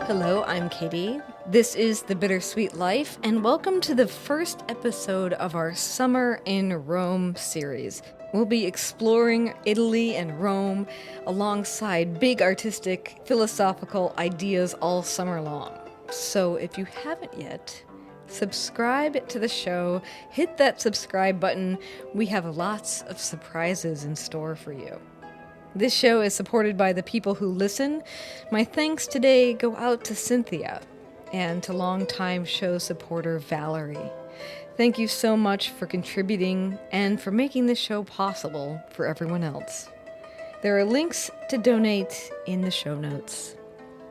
Hello, I'm Katy. This is The Bittersweet Life, and welcome to the first episode of our Summer in Rome series. We'll be exploring Italy and Rome alongside big artistic, philosophical ideas all summer long. So if you haven't yet, subscribe to the show, hit that subscribe button. We have lots of surprises in store for you. This show is supported by the people who listen. My thanks today go out to Cynthia and to longtime show supporter Valerie. Thank you so much for contributing and for making this show possible for everyone else. There are links to donate in the show notes.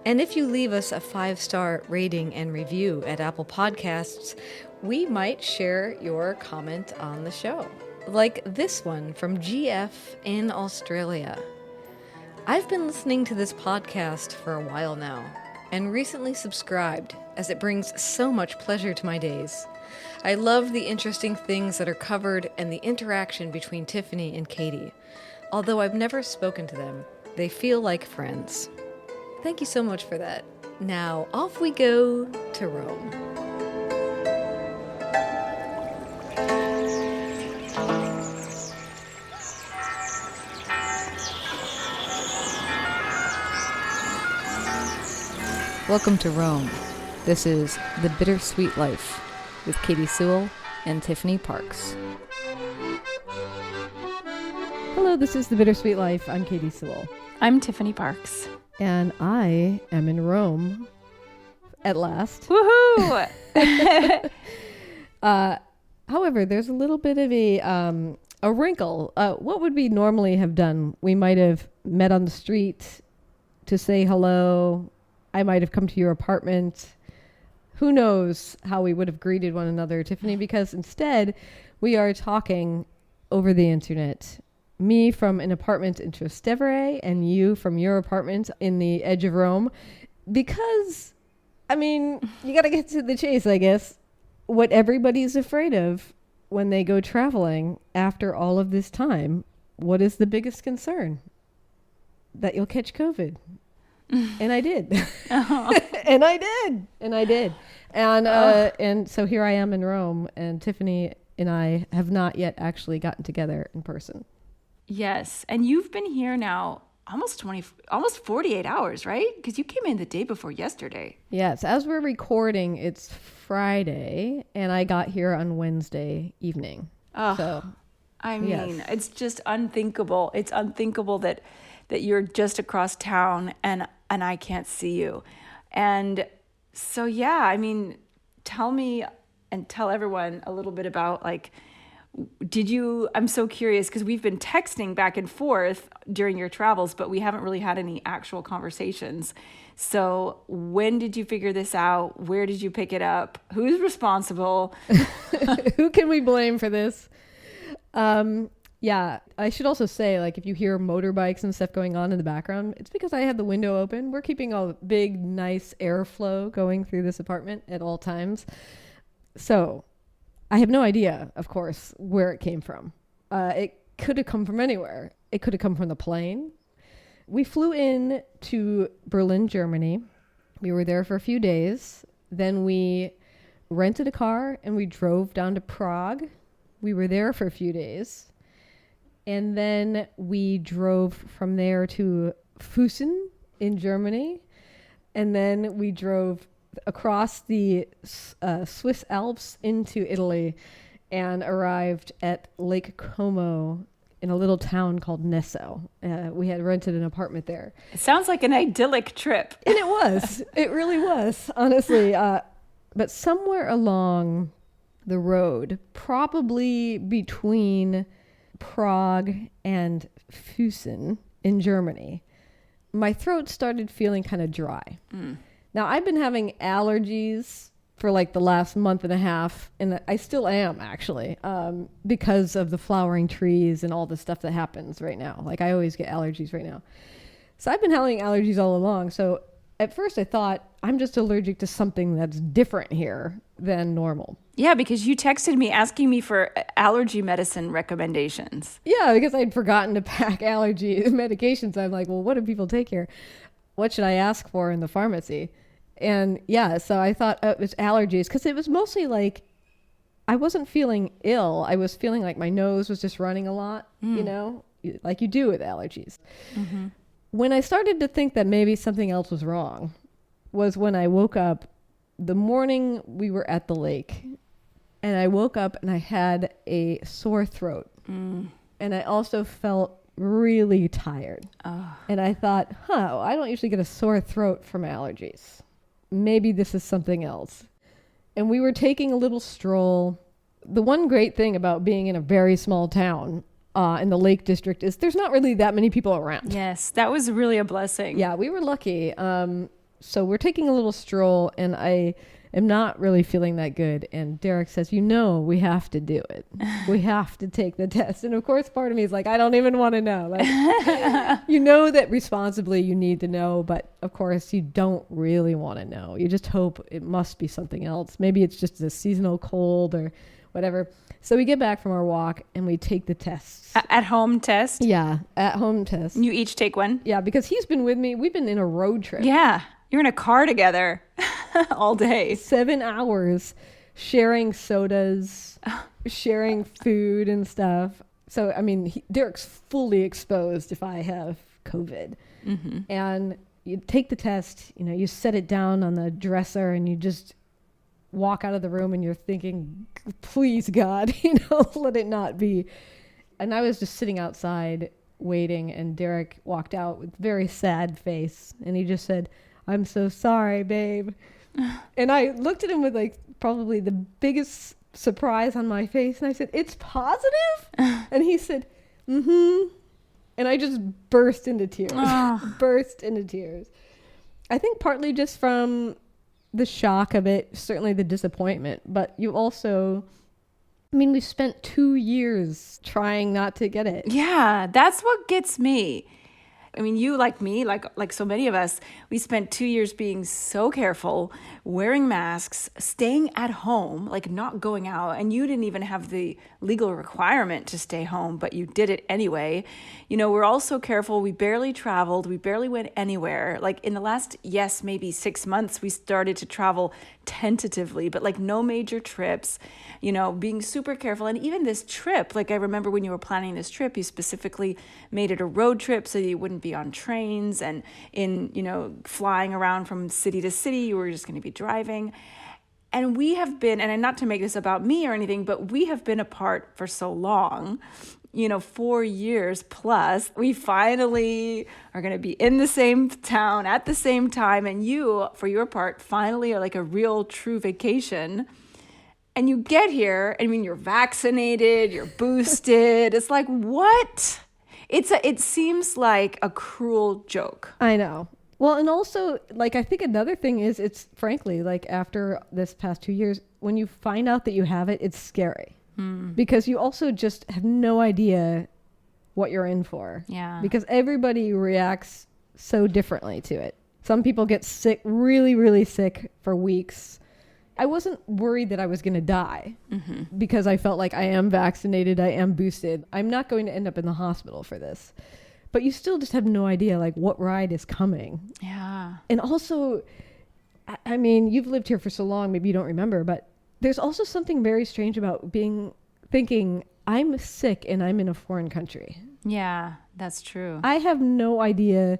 And if you leave us a 5-star rating and review at Apple Podcasts, we might share your comment on the show. Like this one from GF in Australia. I've been listening to this podcast for a while now, and recently subscribed, as it brings so much pleasure to my days. I love the interesting things that are covered and the interaction between Tiffany and Katy. Although I've never spoken to them, they feel like friends. Thank you so much for that. Now, off we go to Rome. Welcome to Rome. This is The Bittersweet Life with Katy Sewell and Tiffany Parks. Hello, this is The Bittersweet Life. I'm Katy Sewell. I'm Tiffany Parks. And I am in Rome at last. Woohoo! However, there's a little bit of a wrinkle. What would we normally have done? We might have met on the street to say hello. I might have come to your apartment. Who knows how we would have greeted one another, Tiffany, because instead we are talking over the internet. Me from an apartment in Trastevere and you from your apartment in the edge of Rome. Because, I mean, you got to get to the chase, I guess. What everybody's afraid of when they go traveling after all of this time, what is the biggest concern? That you'll catch COVID. And I did. Oh. And I did. And so here I am in Rome, and Tiffany and I have not yet actually gotten together in person. Yes. And you've been here now almost 48 hours, right? Because you came in the day before yesterday. Yes. As we're recording, it's Friday, and I got here on Wednesday evening. Oh, so, I mean, yes. It's just unthinkable. It's unthinkable that you're just across town and I can't see you. And so, yeah, I mean, tell me and tell everyone a little bit about, like, I'm so curious because we've been texting back and forth during your travels, but we haven't really had any actual conversations. So when did you figure this out? Where did you pick it up? Who's responsible? Who can we blame for this? Yeah, I should also say, like, if you hear motorbikes and stuff going on in the background, it's because I had the window open. We're keeping a big, nice airflow going through this apartment at all times. So I have no idea, of course, where it came from. It could have come from anywhere. It could have come from the plane. We flew in to Berlin, Germany. We were there for a few days. Then we rented a car and we drove down to Prague. We were there for a few days. And then we drove from there to Füssen in Germany. And then we drove across the Swiss Alps into Italy and arrived at Lake Como in a little town called Nesso. We had rented an apartment there. It sounds like an idyllic trip. And it was. It really was, honestly. But somewhere along the road, probably between Prague and Füssen in Germany, my throat started feeling kind of dry. Now, I've been having allergies for like the last month and a half, and I still am, actually, because of the flowering trees and all the stuff that happens right now. Like, I always get allergies right now. So I've been having allergies all along. So at first I thought, I'm just allergic to something that's different here than normal. Yeah, because you texted me asking me for allergy medicine recommendations. Yeah, because I'd forgotten to pack allergy medications. I'm like, well, what do people take here? What should I ask for in the pharmacy? And yeah, so I thought it was allergies because it was mostly like I wasn't feeling ill. I was feeling like my nose was just running a lot, like you do with allergies. Mm-hmm. When I started to think that maybe something else was wrong was when I woke up the morning we were at the lake, and I woke up and I had a sore throat. And I also felt really tired. And I thought, I don't usually get a sore throat from allergies. Maybe this is something else. And we were taking a little stroll. The one great thing about being in a very small town in the Lake District is there's not really that many people around. Yes, that was really a blessing. Yeah, we were lucky. So we're taking a little stroll, and I am not really feeling that good. And Derek says, we have to do it. We have to take the test. And of course, part of me is like, I don't even want to know. Like, that responsibly you need to know, but of course you don't really want to know. You just hope it must be something else. Maybe it's just a seasonal cold or whatever. So we get back from our walk and we take the tests. At home test? Yeah, at home test. You each take one? Yeah, because he's been with me. We've been in a road trip. Yeah. You're in a car together all day. 7 hours sharing sodas, sharing food and stuff. So, I mean, Derek's fully exposed if I have COVID. Mm-hmm. And you take the test, you set it down on the dresser and you just walk out of the room and you're thinking, please, God, let it not be. And I was just sitting outside waiting, and Derek walked out with a very sad face. And he just said, I'm so sorry, babe. And I looked at him with like probably the biggest surprise on my face. And I said, it's positive? And he said, mm-hmm. And I just burst into tears. I think partly just from the shock of it, certainly the disappointment. But you also, we spent 2 years trying not to get it. Yeah, that's what gets me. You, like me, like so many of us, we spent 2 years being so careful, wearing masks, staying at home, like not going out. And you didn't even have the legal requirement to stay home, but you did it anyway. We're all so careful. We barely traveled. We barely went anywhere. Like in the last, maybe 6 months, we started to travel tentatively, but like no major trips, being super careful. And even this trip, like I remember when you were planning this trip, you specifically made it a road trip so you wouldn't be on trains and in, flying around from city to city. You were just going to be driving. And we have been, and not to make this about me or anything, but we have been apart for so long, 4 years plus. We finally are going to be in the same town at the same time. And you, for your part, finally are like a real true vacation. And you get here, you're vaccinated, you're boosted. It's like, what? It seems like a cruel joke. I know. Well, and also, like, I think another thing is it's frankly, like, after this past 2 years, when you find out that you have it, it's scary. Because you also just have no idea what you're in for. Yeah. Because everybody reacts so differently to it. Some people get sick, really, really sick for weeks. I wasn't worried that I was going to die because I felt like I am vaccinated, I am boosted. I'm not going to end up in the hospital for this. But you still just have no idea, like, what ride is coming. Yeah. And also, you've lived here for so long, maybe you don't remember, but there's also something very strange about thinking, I'm sick and I'm in a foreign country. Yeah, that's true. I have no idea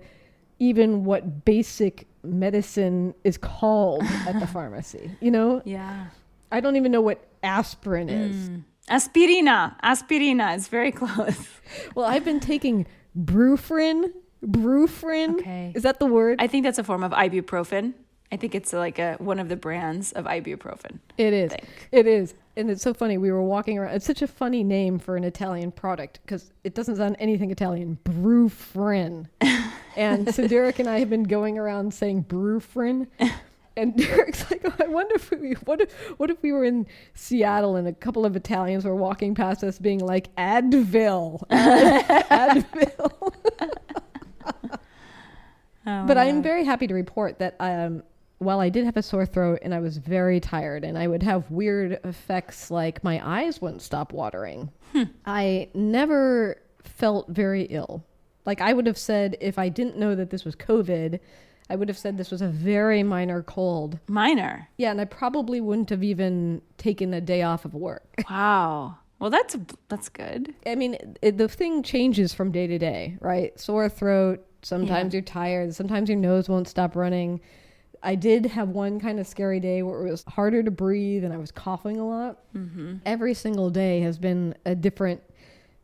even what basic medicine is called at the pharmacy, Yeah. I don't even know what aspirin is. Aspirina is very close. Well, I've been taking Brufrin. Okay. Is that the word? I think that's a form of ibuprofen. I think it's like one of the brands of ibuprofen. It is. It is. And it's so funny. We were walking around. It's such a funny name for an Italian product because it doesn't sound anything Italian. Brufrin. And so Derek and I have been going around saying Brufrin. And Derek's like, I wonder what if we were in Seattle and a couple of Italians were walking past us being like, Advil. Advil. But I'm very happy to report that while I did have a sore throat and I was very tired and I would have weird effects like my eyes wouldn't stop watering, I never felt very ill. Like I would have said if I didn't know that this was COVID, I would have said this was a very minor cold. Minor. Yeah, and I probably wouldn't have even taken a day off of work. Wow. Well, that's good. I mean, the thing changes from day to day, right? Sore throat, sometimes you're tired, sometimes your nose won't stop running. I did have one kind of scary day where it was harder to breathe and I was coughing a lot. Mm-hmm. Every single day has been a different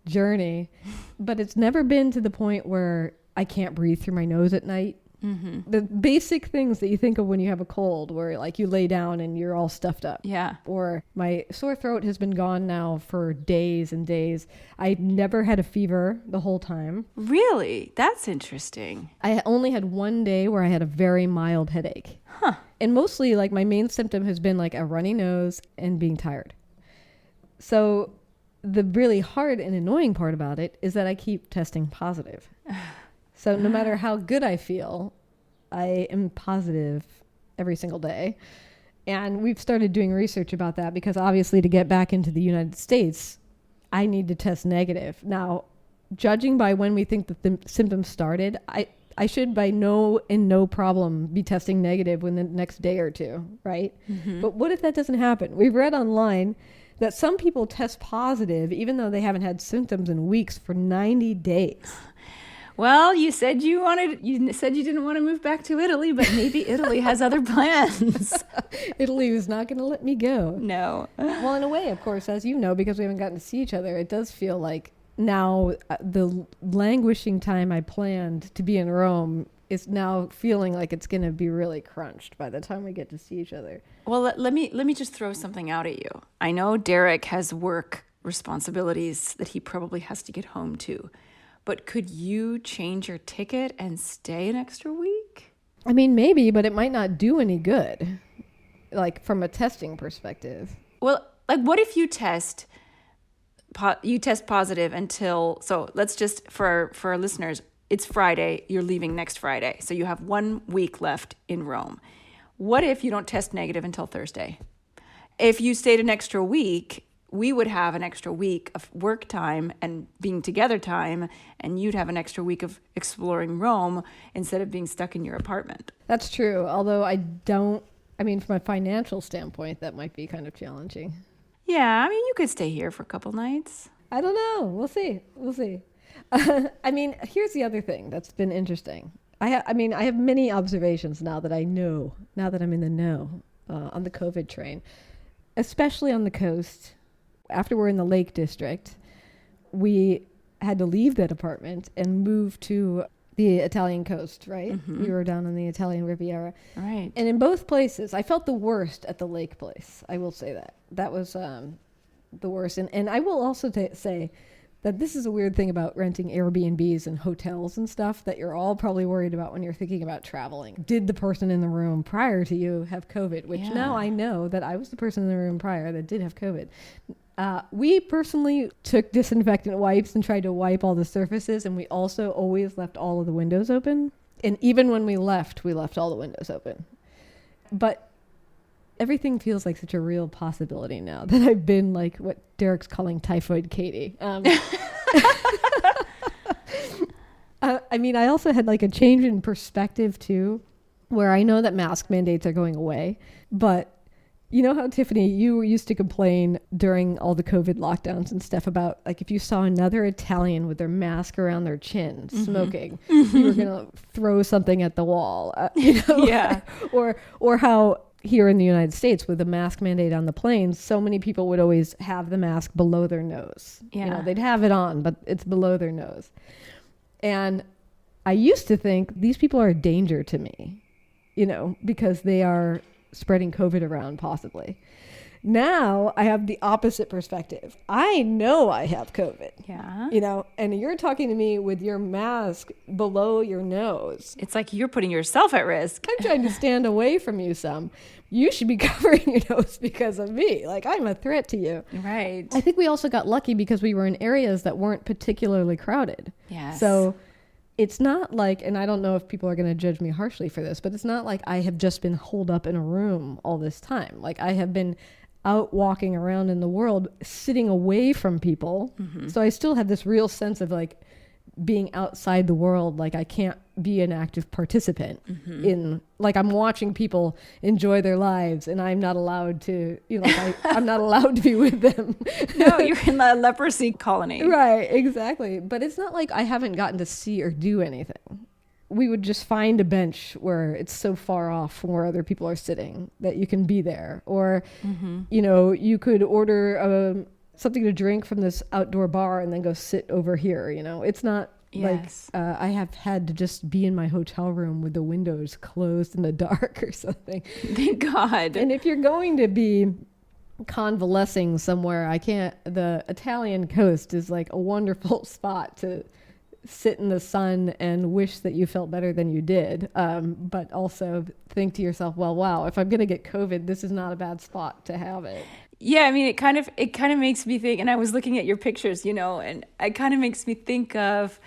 journey, but it's never been to the point where I can't breathe through my nose at night. Mm-hmm. The basic things that you think of when you have a cold, where like you lay down and you're all stuffed up. Yeah. Or my sore throat has been gone now for days and days. I never had a fever the whole time. Really? That's interesting. I only had one day where I had a very mild headache. Huh. And mostly like my main symptom has been like a runny nose and being tired. So the really hard and annoying part about it is that I keep testing positive. So no matter how good I feel, I am positive every single day. And we've started doing research about that because obviously to get back into the United States, I need to test negative. Now, judging by when we think that the symptoms started, I should by no problem be testing negative within the next day or two, right? Mm-hmm. But what if that doesn't happen? We've read online that some people test positive even though they haven't had symptoms in weeks for 90 days. Well, you said you didn't want to move back to Italy, but maybe Italy has other plans. Italy was not going to let me go. No. Well, in a way, of course, as you know, because we haven't gotten to see each other, it does feel like now the languishing time I planned to be in Rome is now feeling like it's going to be really crunched by the time we get to see each other. Well, let me just throw something out at you. I know Derek has work responsibilities that he probably has to get home to. But could you change your ticket and stay an extra week? I mean, maybe, but it might not do any good, like from a testing perspective. Well, like what if you test positive until, so let's just, for our listeners, it's Friday, you're leaving next Friday. So you have 1 week left in Rome. What if you don't test negative until Thursday? If you stayed an extra week, we would have an extra week of work time and being together time, and you'd have an extra week of exploring Rome instead of being stuck in your apartment. That's true. Although from a financial standpoint, that might be kind of challenging. Yeah, I mean, you could stay here for a couple nights. I don't know. We'll see. I mean, here's the other thing that's been interesting. I have many observations now that I'm in the know on the COVID train, especially on the coast. After we're in the Lake District, we had to leave that apartment and move to the Italian coast, right? Mm-hmm. We were down on the Italian Riviera. Right. And in both places, I felt the worst at the lake place. I will say that. That was the worst. And I will also say that this is a weird thing about renting Airbnbs and hotels and stuff that you're all probably worried about when you're thinking about traveling. Did the person in the room prior to you have COVID? Which now I know that I was the person in the room prior that did have COVID. We personally took disinfectant wipes and tried to wipe all the surfaces, and we also always left all of the windows open. And even when we left all the windows open. But everything feels like such a real possibility now that I've been like what Derek's calling typhoid Katy. I also had like a change in perspective too, where I know that mask mandates are going away, but you know how, Tiffany, you used to complain during all the COVID lockdowns and stuff about, like, if you saw another Italian with their mask around their chin smoking, you were going to throw something at the wall, Yeah. or how here in the United States with the mask mandate on the planes, so many people would always have the mask below their nose. Yeah. They'd have it on, but it's below their nose. And I used to think these people are a danger to me, because they are spreading COVID around possibly. Now I have the opposite perspective. I know I have COVID. Yeah. And you're talking to me with your mask below your nose. It's like you're putting yourself at risk. I'm trying to stand away from you some. You should be covering your nose because of me. Like, I'm a threat to you. Right. I think we also got lucky because we were in areas that weren't particularly crowded. Yes. So it's not like, and I don't know if people are going to judge me harshly for this, but it's not like I have just been holed up in a room all this time. Like, I have been out walking around in the world, sitting away from people. Mm-hmm. So I still have this real sense of like being outside the world. Like I can't be an active participant in, like I'm watching people enjoy their lives and I'm not allowed to, I'm not allowed to be with them. No, you're in the leprosy colony. Right, exactly. But it's not like I haven't gotten to see or do anything. We would just find a bench where it's so far off from where other people are sitting that you can be there. Or, you could order something to drink from this outdoor bar and then go sit over here. It's not Yes. like I have had to just be in my hotel room with the windows closed in the dark or something. Thank God. And if you're going to be convalescing somewhere, the Italian coast is like a wonderful spot to sit in the sun and wish that you felt better than you did. But also think to yourself, well, wow, if I'm going to get COVID, this is not a bad spot to have it. Yeah, I mean, it kind of makes me think, and I was looking at your pictures, and it kind of makes me think of,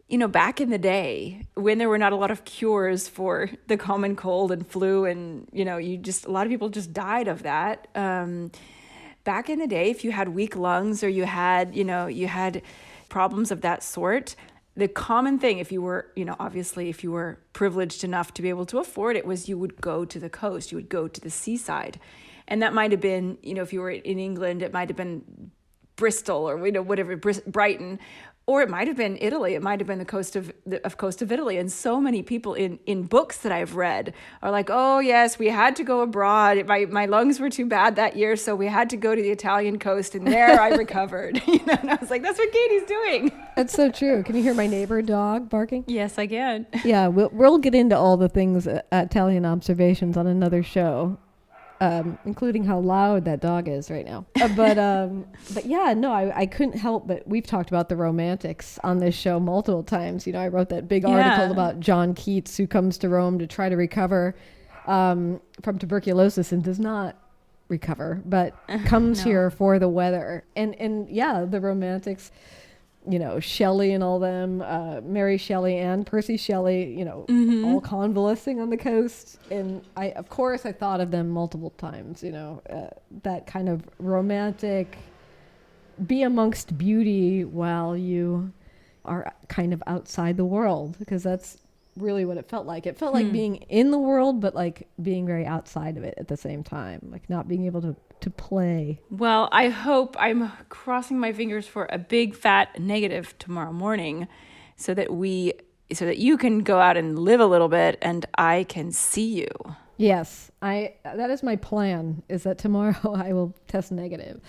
back in the day when there were not a lot of cures for the common cold and flu, and, a lot of people just died of that. Back in the day, if you had weak lungs or you had problems of that sort, the common thing, if you were, obviously if you were privileged enough to be able to afford it, was you would go to the coast, you would go to the seaside. And that might have been, if you were in England, it might have been Bristol or, whatever, Brighton, or it might have been Italy. It might have been the coast of Italy. And so many people in books that I've read are like, oh, yes, we had to go abroad. My lungs were too bad that year, so we had to go to the Italian coast, and there I recovered. And I was like, that's what Katie's doing. That's so true. Can you hear my neighbor dog barking? Yes, I can. Yeah, we'll get into all the things, Italian observations on another show. Including how loud that dog is right now. But yeah, no, I couldn't help but we've talked about the romantics on this show multiple times. I wrote that big article about John Keats, who comes to Rome to try to recover from tuberculosis and does not recover, but comes here for the weather. And yeah, the romantics, Shelley and all them, Mary Shelley and Percy Shelley, all convalescing on the coast. And I thought of them multiple times, that kind of romantic, be amongst beauty while you are kind of outside the world, because that's really what it felt like. It felt like being in the world, but like being very outside of it at the same time, like not being able to play. Well, I'm crossing my fingers for a big fat negative tomorrow morning so that you can go out and live a little bit and I can see you. Yes, that is my plan, is that tomorrow I will test negative.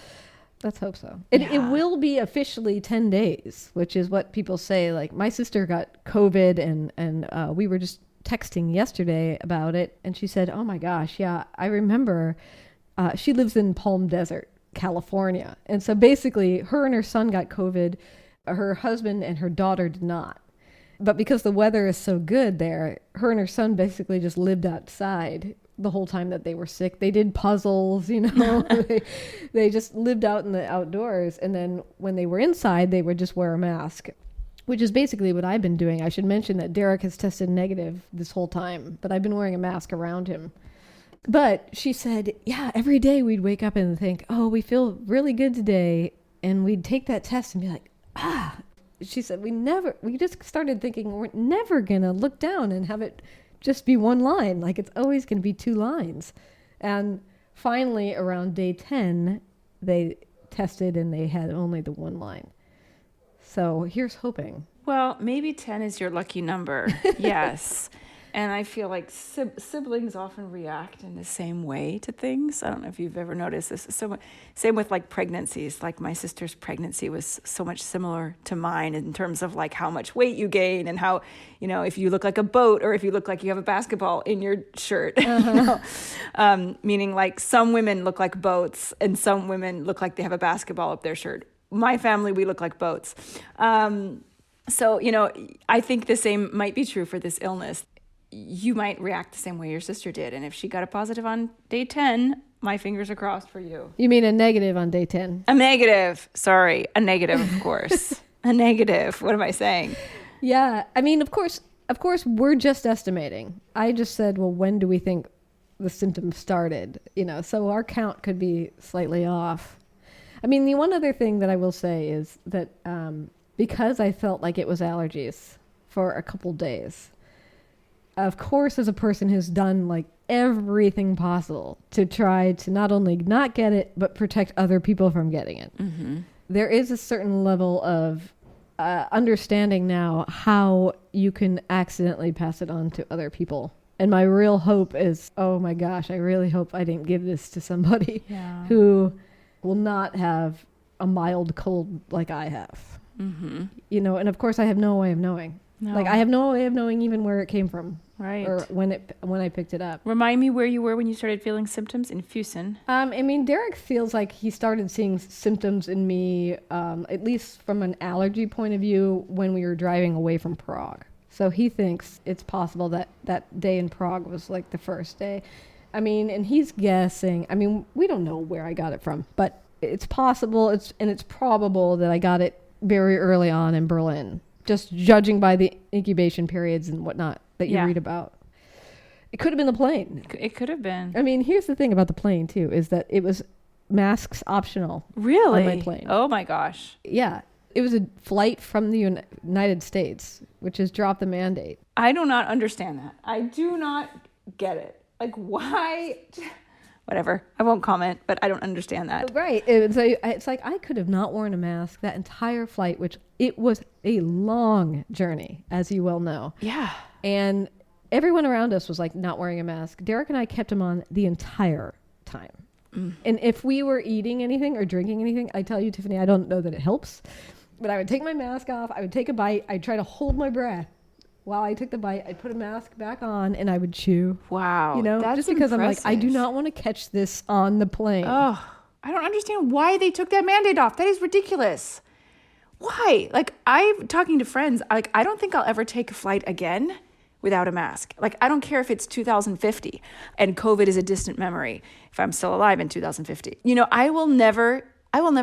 Let's hope so. It will be officially 10 days, which is what people say. Like my sister got COVID and we were just texting yesterday about it. And she said, oh my gosh, yeah, I remember. She lives in Palm Desert, California. And so basically her and her son got COVID. Her husband and her daughter did not. But because the weather is so good there, her and her son basically just lived outside the whole time that they were sick. They did puzzles, they just lived out in the outdoors. And then when they were inside, they would just wear a mask, which is basically what I've been doing. I should mention that Derek has tested negative this whole time, but I've been wearing a mask around him. But she said, yeah, every day we'd wake up and think, oh, we feel really good today. And we'd take that test and be like, she said, we just started thinking we're never going to look down and have it just be one line. Like it's always going to be two lines. And finally around day 10, they tested and they had only the one line. So here's hoping. Well, maybe 10 is your lucky number. Yes. And I feel like siblings often react in the same way to things. I don't know if you've ever noticed this. So, same with like pregnancies. Like my sister's pregnancy was so much similar to mine in terms of like how much weight you gain and how, if you look like a boat or if you look like you have a basketball in your shirt. Meaning like some women look like boats and some women look like they have a basketball up their shirt. My family, we look like boats. So, I think the same might be true for this illness. You might react the same way your sister did. And if she got a positive on day 10, my fingers are crossed for you. You mean a negative on day 10? A negative. Sorry. A negative, of course. A negative. What am I saying? Yeah. I mean, of course, we're just estimating. I just said, well, when do we think the symptoms started? So our count could be slightly off. I mean, the one other thing that I will say is that, because I felt like it was allergies for a couple days. Of course, as a person who's done like everything possible to try to not only not get it, but protect other people from getting it. Mm-hmm. There is a certain level of understanding now how you can accidentally pass it on to other people. And my real hope is, oh my gosh, I really hope I didn't give this to somebody who will not have a mild cold like I have. Mm-hmm. You know, and of course I have no way of knowing. No. Like I have no way of knowing even where it came from. Right. Or when I picked it up. Remind me where you were when you started feeling symptoms in Fusen. I mean, Derek feels like he started seeing symptoms in me, at least from an allergy point of view, when we were driving away from Prague. So he thinks it's possible that that day in Prague was like the first day. I mean, and he's guessing. I mean, we don't know where I got it from, but it's possible. It's probable that I got it very early on in Berlin, just judging by the incubation periods and whatnot that you read about. It could have been the plane. It could have been. I mean, here's the thing about the plane too, is that it was masks optional. Really? On my plane. Oh my gosh. Yeah. It was a flight from the United States, which has dropped the mandate. I do not understand that. I do not get it. Like, why? Whatever. I won't comment, but I don't understand that. Right. It's like I could have not worn a mask that entire flight, which it was a long journey, as you well know. Yeah. And everyone around us was like not wearing a mask. Derek and I kept him on the entire time. Mm. And if we were eating anything or drinking anything, I tell you, Tiffany, I don't know that it helps, but I would take my mask off. I would take a bite. I'd try to hold my breath while I took the bite. I'd put a mask back on and I would chew. Wow. You know, that's just because impressive. I'm like, I do not want to catch this on the plane. Oh, I don't understand why they took that mandate off. That is ridiculous. Why? Like, I'm talking to friends. Like, I don't think I'll ever take a flight again without a mask. Like, I don't care if it's 2050 and COVID is a distant memory. If I'm still alive in 2050, you know, I will never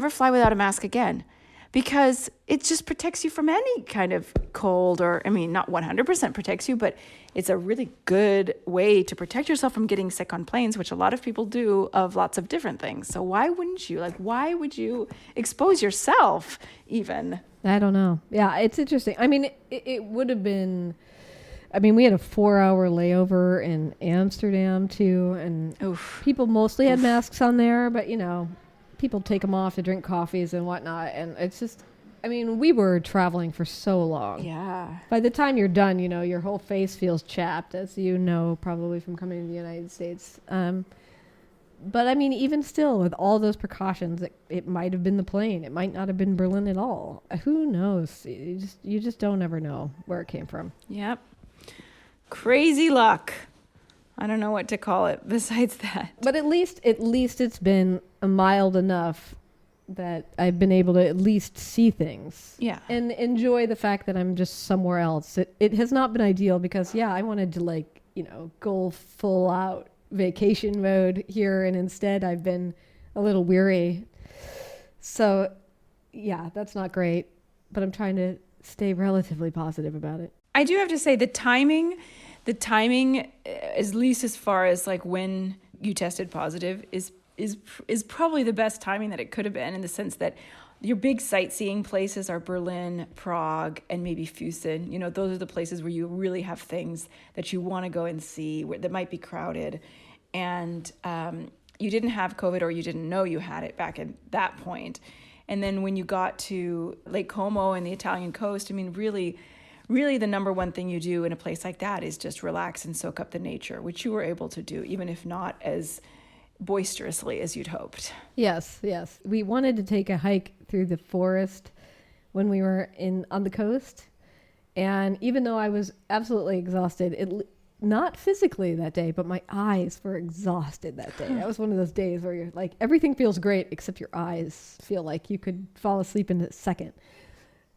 fly without a mask again, because it just protects you from any kind of cold, or, I mean, not 100% protects you, but it's a really good way to protect yourself from getting sick on planes, which a lot of people do, of lots of different things. So why wouldn't you? Like, why would you expose yourself even? I don't know. Yeah, it's interesting. I mean, it would have been, I mean, we had a 4-hour layover in Amsterdam too, and people mostly had masks on there, but you know, people take them off to drink coffees and whatnot. And it's just, I mean, we were traveling for so long. Yeah. By the time you're done, you know, your whole face feels chapped, as you know, probably from coming to the United States. But I mean, even still, with all those precautions, it might have been the plane. It might not have been Berlin at all. Who knows? You just don't ever know where it came from. Yep. Crazy luck. I don't know what to call it besides that. But at least it's been mild enough that I've been able to at least see things. Yeah. And enjoy the fact that I'm just somewhere else. It has not been ideal because, yeah, I wanted to, like, you know, go full out vacation mode here, and instead I've been a little weary. So, yeah, that's not great, but I'm trying to stay relatively positive about it. I do have to say the timing, at least as far as like when you tested positive, is probably the best timing that it could have been, in the sense that your big sightseeing places are Berlin, Prague, and maybe Fusen. You know, those are the places where you really have things that you want to go and see that might be crowded. And you didn't have COVID, or you didn't know you had it back at that point. And then when you got to Lake Como and the Italian coast, I mean, really the number one thing you do in a place like that is just relax and soak up the nature, which you were able to do, even if not as boisterously as you'd hoped. Yes. We wanted to take a hike through the forest when we were on the coast. And even though I was absolutely exhausted, not physically that day, but my eyes were exhausted that day. That was one of those days where you're like, everything feels great except your eyes feel like you could fall asleep in a second.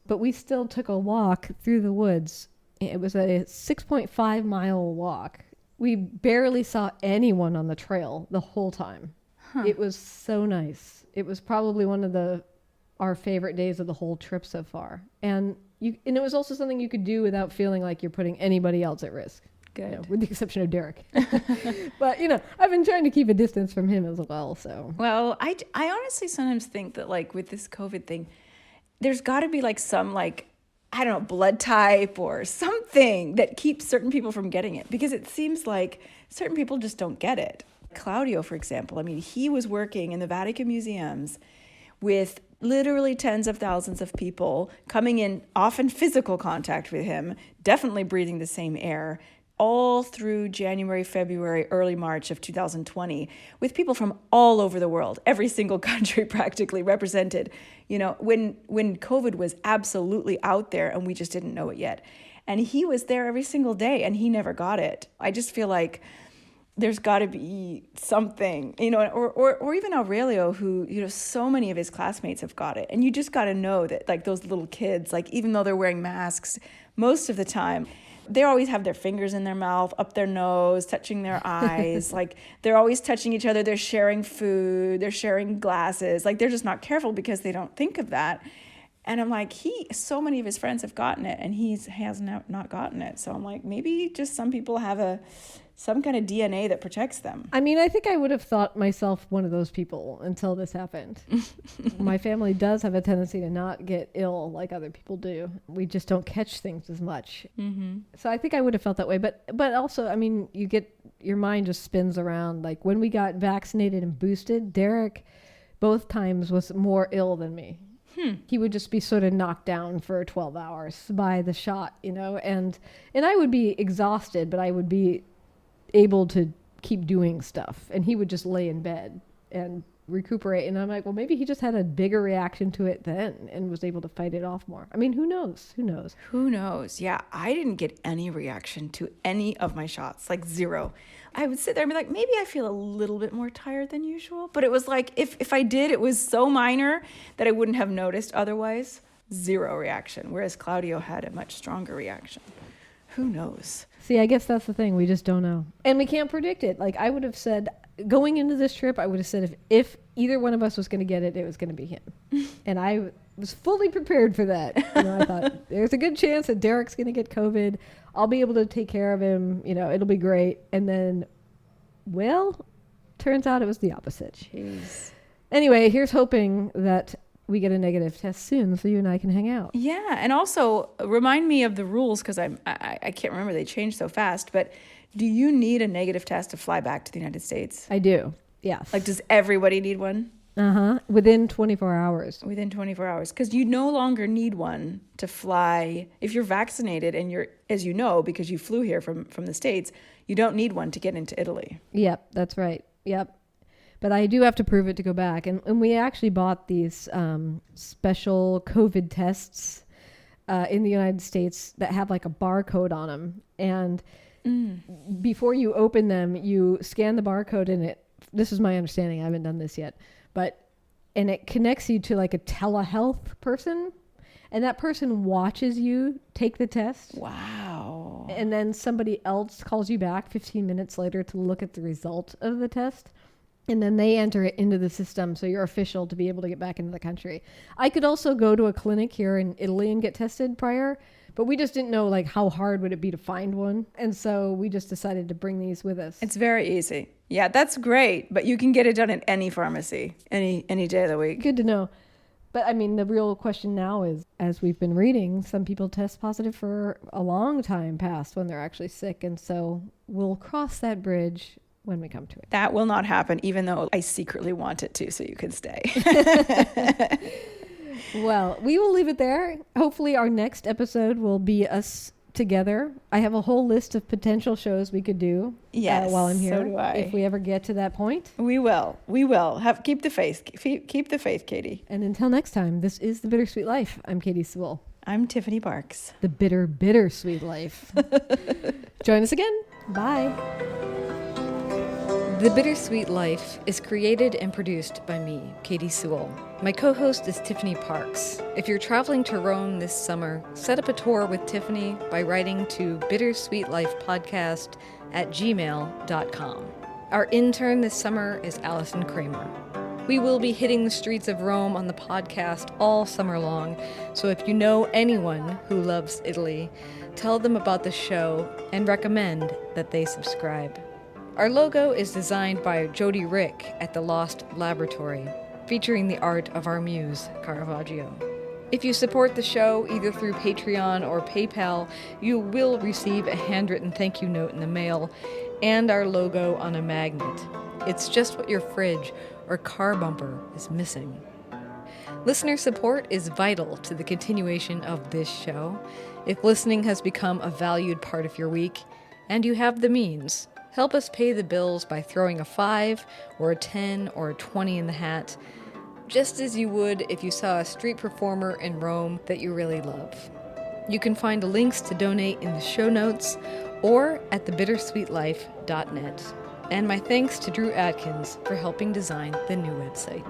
But we still took a walk through the woods. It was a 6.5 mile walk. We barely saw anyone on the trail the whole time. Huh. It was so nice. It was probably one of our favorite days of the whole trip so far. And it was also something you could do without feeling like you're putting anybody else at risk. Good. You know, with the exception of Derek. But, you know, I've been trying to keep a distance from him as well, so. Well, I honestly sometimes think that, like, with this COVID thing, there's got to be like some like, I don't know, blood type or something that keeps certain people from getting it, because it seems like certain people just don't get it. Claudio, for example, I mean, he was working in the Vatican museums with literally tens of thousands of people coming in, often physical contact with him, definitely breathing the same air, all through January, February, early March of 2020, with people from all over the world, every single country practically represented, you know, when COVID was absolutely out there and we just didn't know it yet. And he was there every single day and he never got it. I just feel like there's got to be something, you know, or even Aurelio, who, you know, so many of his classmates have got it. And you just got to know that, like, those little kids, like, even though they're wearing masks most of the time, they always have their fingers in their mouth, up their nose, touching their eyes. Like, they're always touching each other. They're sharing food. They're sharing glasses. Like, they're just not careful because they don't think of that. And I'm like, so many of his friends have gotten it and he has not gotten it. So I'm like, maybe just some people have some kind of DNA that protects them. I mean, I think I would have thought myself one of those people until this happened. My family does have a tendency to not get ill like other people do. We just don't catch things as much. Mm-hmm. So I think I would have felt that way. But also, I mean, your mind just spins around. Like when we got vaccinated and boosted, Derek both times was more ill than me. He would just be sort of knocked down for 12 hours by the shot, you know, and I would be exhausted, but I would be able to keep doing stuff, and he would just lay in bed and recuperate. And I'm like, well, maybe he just had a bigger reaction to it then and was able to fight it off more. I mean, who knows? Yeah, I didn't get any reaction to any of my shots, like zero. I would sit there and be like, maybe I feel a little bit more tired than usual. But it was like, if I did, it was so minor that I wouldn't have noticed otherwise. Zero reaction. Whereas Claudio had a much stronger reaction. Who knows? See, I guess that's the thing. We just don't know. And we can't predict it. Like I would have said, going into this trip, I would have said if either one of us was going to get it, it was going to be him. And I was fully prepared for that. You know, I thought there's a good chance that Derek's going to get COVID. I'll be able to take care of him. You know, it'll be great. And then, well, turns out it was the opposite. Jeez. Anyway, here's hoping that we get a negative test soon so you and I can hang out. Yeah. And also remind me of the rules, because I can't remember. They changed so fast. But do you need a negative test to fly back to the United States? I do. Yes. Like, does everybody need one? Uh-huh. Within 24 hours. Within 24 hours. Because you no longer need one to fly. If you're vaccinated and you're, as you know, because you flew here from the States, you don't need one to get into Italy. Yep, that's right. Yep. But I do have to prove it to go back. And we actually bought these special COVID tests in the United States that have like a barcode on them. And before you open them, you scan the barcode in it. This is my understanding. I haven't done this yet. And it connects you to like a telehealth person. And that person watches you take the test. Wow. And then somebody else calls you back 15 minutes later to look at the result of the test. And then they enter it into the system, so you're official to be able to get back into the country. I could also go to a clinic here in Italy and get tested prior, but we just didn't know like how hard would it be to find one. And so we just decided to bring these with us. It's very easy. Yeah, that's great. But you can get it done at any pharmacy, any day of the week. Good to know. But I mean, the real question now is, as we've been reading, some people test positive for a long time past when they're actually sick. And so we'll cross that bridge when we come to it. That will not happen, even though I secretly want it to, so you can stay. Well, we will leave it there. Hopefully our next episode will be us together. I have a whole list of potential shows we could do while I'm here. So do I. If we ever get to that point. We will. Keep the faith. Keep the faith, Katy. And until next time, this is The Bittersweet Life. I'm Katy Sewell. I'm Tiffany Barks. The bittersweet life. Join us again. Bye. The Bittersweet Life is created and produced by me, Katy Sewell. My co-host is Tiffany Parks. If you're traveling to Rome this summer, set up a tour with Tiffany by writing to bittersweetlifepodcast@gmail.com. Our intern this summer is Allison Kramer. We will be hitting the streets of Rome on the podcast all summer long, so if you know anyone who loves Italy, tell them about the show and recommend that they subscribe. Our logo is designed by Jody Rick at the Lost Laboratory, featuring the art of our muse, Caravaggio. If you support the show either through Patreon or PayPal, you will receive a handwritten thank you note in the mail and our logo on a magnet. It's just what your fridge or car bumper is missing. Listener support is vital to the continuation of this show. If listening has become a valued part of your week, and you have the means, help us pay the bills by throwing a 5 or a 10 or a 20 in the hat, just as you would if you saw a street performer in Rome that you really love. You can find links to donate in the show notes or at thebittersweetlife.net. And my thanks to Drew Atkins for helping design the new website.